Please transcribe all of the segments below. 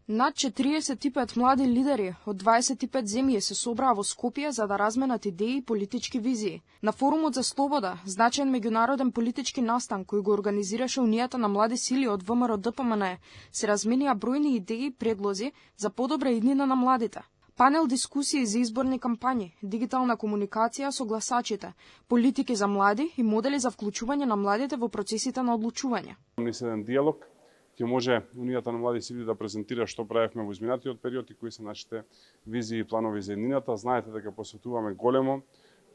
Над 45 млади лидери од 25 земји се собраа во Скопје за да разменат идеи и политички визии. На форумот за слобода, значаен меѓународен политички настан кој го организираше Унијата на млади сили од ВМРО-ДПМН, се разменија бројни идеи и предлози за подобра иднина на младите. Панел дискусии за изборни кампањи, дигитална комуникација со гласачите, политики за млади и модели за вклучување на младите во процесите на одлучување. Еден диалог ќе може Унијата на млади сили да презентира што правевме во изминатиот период и кои се нашите визии и планови за еднината. Знаете дека посветуваме големо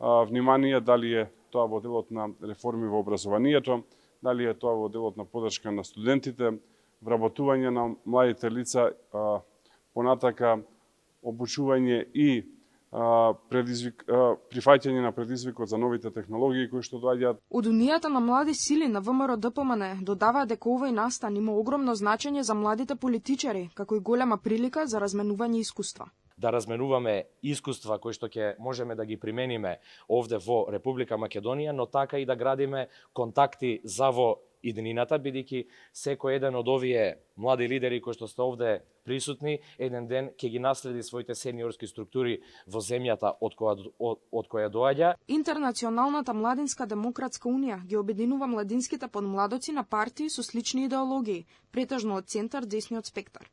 внимание, дали е тоа во делот на реформи во образованието, дали е тоа во делот на поддршка на студентите, вработување на младите лица, понатака обучување и прифаќање на предизвикот за новите технологии кои што доаѓаат. Од Унијата на млади сили на ВМРО-ДПМН додава дека овој настан има огромно значење за младите политичари, како и голема прилика за разменување искуства. Да разменуваме искуства кои што ќе можеме да ги примениме овде во Република Македонија, но така и да градиме контакти за во иднината, бидејќи секој еден од овие млади лидери кои што сте овде присутни, еден ден ќе ги наследи своите сениорски структури во земјата од која доаѓа. Интернационалната младинска демократска унија ги обединува младинските подмладоци на партии со слични идеологии, претежно од центар десниот спектар.